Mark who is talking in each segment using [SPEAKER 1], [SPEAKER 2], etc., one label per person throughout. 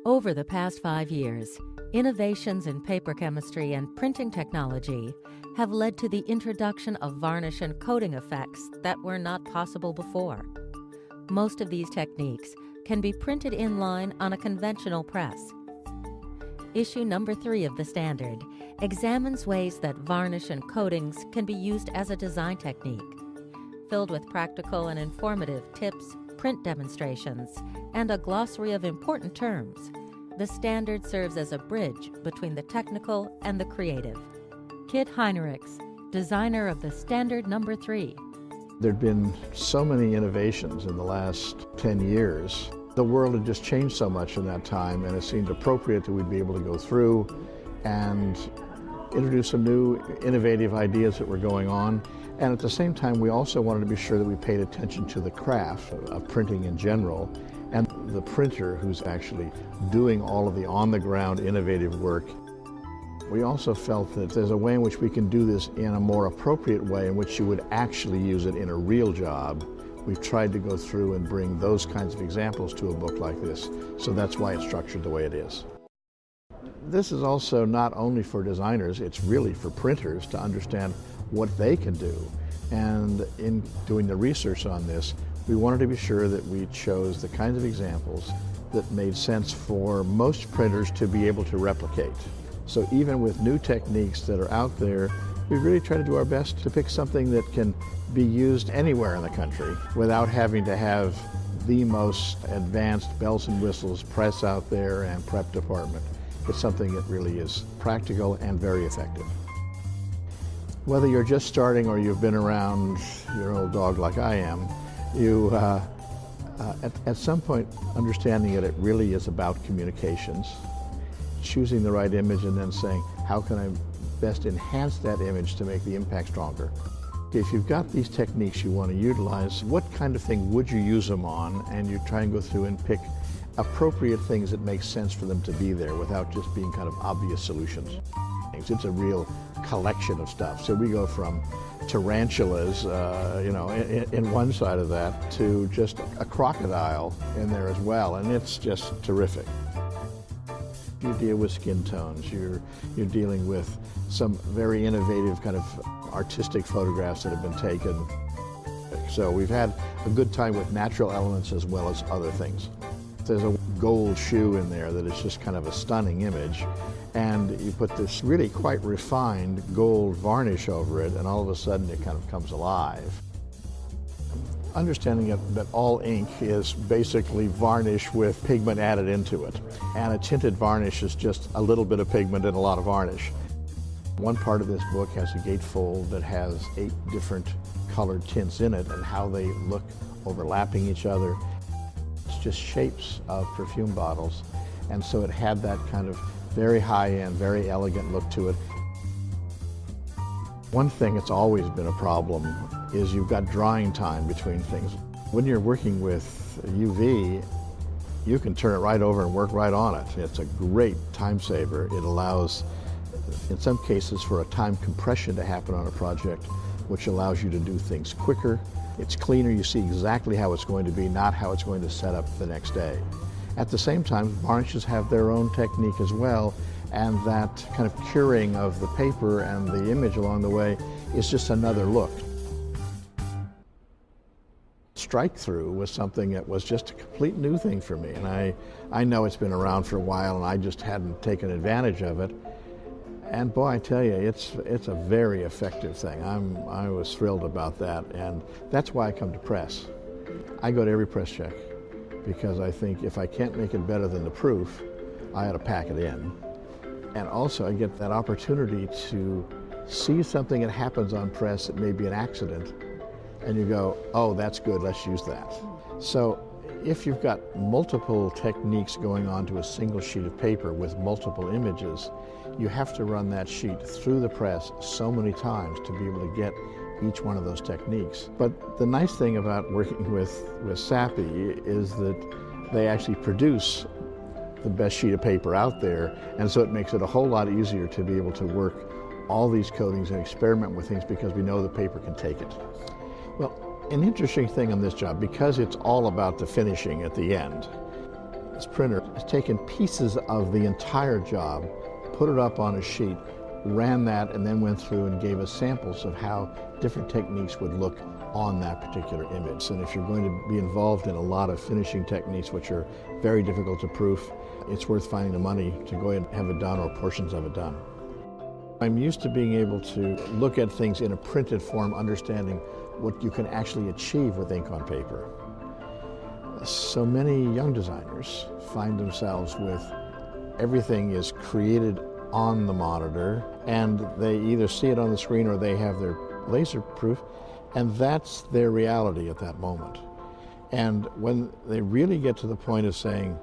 [SPEAKER 1] Over the past 5 years, innovations in paper chemistry and printing technology have led to the introduction of varnish and coating effects that were not possible before. Most of these techniques can be printed in line on a conventional press. Issue number 3 of the standard examines ways that varnish and coatings can be used as a design technique. Filled with practical and informative tips, print demonstrations, and a glossary of important terms, the standard serves as a bridge between the technical and the creative. Kit Heinrichs, designer of the standard number 3.
[SPEAKER 2] There have been so many innovations in the last 10 years. The world had just changed so much in that time, and it seemed appropriate that we'd be able to go through and introduce some new innovative ideas that were going on. And at the same time, we also wanted to be sure that we paid attention to the craft of printing in general, and the printer who's actually doing all of the on-the-ground innovative work. We also felt that there's a way in which we can do this in a more appropriate way in which you would actually use it in a real job. We've tried to go through and bring those kinds of examples to a book like this, so that's why it's structured the way it is. This is also not only for designers, it's really for printers to understand what they can do. And in doing the research on this, we wanted to be sure that we chose the kinds of examples that made sense for most printers to be able to replicate. So even with new techniques that are out there, we really try to do our best to pick something that can be used anywhere in the country without having to have the most advanced bells and whistles press out there and prep department. It's something that really is practical and very effective. Whether you're just starting or you've been around your old dog like I am, you, at some point, understanding that it really is about communications, choosing the right image and then saying, how can I best enhance that image to make the impact stronger? If you've got these techniques you want to utilize, what kind of thing would you use them on? And you try and go through and pick appropriate things that make sense for them to be there without just being kind of obvious solutions. It's a real collection of stuff. So we go from tarantulas, in one side of that, to just a crocodile in there as well, and it's just terrific. You deal with skin tones, you're dealing with some very innovative kind of artistic photographs that have been taken. So we've had a good time with natural elements as well as other things. There's a gold shoe in there that is just kind of a stunning image, and you put this really quite refined gold varnish over it, and all of a sudden it kind of comes alive. Understanding that all ink is basically varnish with pigment added into it, and a tinted varnish is just a little bit of pigment and a lot of varnish. One part of this book has a gatefold that has 8 different colored tints in it and how they look overlapping each other. It's just shapes of perfume bottles, and so it had that kind of very high-end, very elegant look to it. One thing that's always been a problem is you've got drying time between things. When you're working with UV, you can turn it right over and work right on it. It's a great time saver. It allows, in some cases, for a time compression to happen on a project, which allows you to do things quicker. It's cleaner, you see exactly how it's going to be, not how it's going to set up the next day. At the same time, varnishes have their own technique as well, and that kind of curing of the paper and the image along the way is just another look. Strike-through was something that was just a complete new thing for me, and I know it's been around for a while and I just hadn't taken advantage of it. And boy, I tell you, it's a very effective thing. I was thrilled about that, and that's why I come to press. I go to every press check because I think if I can't make it better than the proof, I ought to pack it in. And also I get that opportunity to see something that happens on press that may be an accident, and you go, oh, that's good, let's use that. So if you've got multiple techniques going onto a single sheet of paper with multiple images, you have to run that sheet through the press so many times to be able to get each one of those techniques. But the nice thing about working with Sappi is that they actually produce the best sheet of paper out there, and so it makes it a whole lot easier to be able to work all these coatings and experiment with things because we know the paper can take it. Well, an interesting thing on this job, because it's all about the finishing at the end, This printer has taken pieces of the entire job, put it up on a sheet, ran that, and then went through and gave us samples of how different techniques would look on that particular image. And if you're going to be involved in a lot of finishing techniques which are very difficult to proof, it's worth finding the money to go ahead and have it done or portions of it done. I'm used to being able to look at things in a printed form, understanding what you can actually achieve with ink on paper. So many young designers find themselves with everything is created on the monitor, and they either see it on the screen or they have their laser proof, and that's their reality at that moment. And when they really get to the point of saying,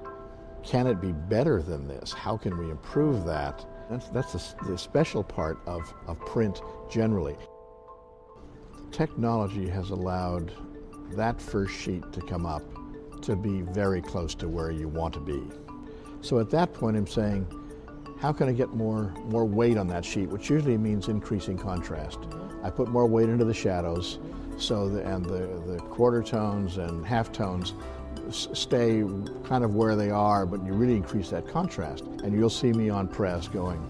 [SPEAKER 2] can it be better than this? How can we improve that? That's the special part of print generally. Technology has allowed that first sheet to come up to be very close to where you want to be. So at that point I'm saying, how can I get more weight on that sheet, which usually means increasing contrast. I put more weight into the shadows, so the quarter tones and half tones stay kind of where they are, but you really increase that contrast. And you'll see me on press going,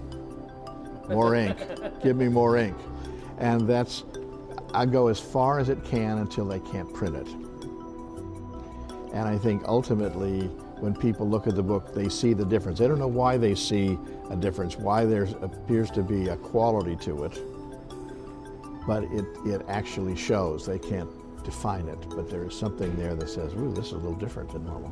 [SPEAKER 2] more ink, give me more ink. And I go as far as it can until they can't print it. And I think ultimately, when people look at the book, they see the difference. They don't know why they see a difference, why there appears to be a quality to it, but it actually shows. They can't define it, but there is something there that says, ooh, this is a little different than normal.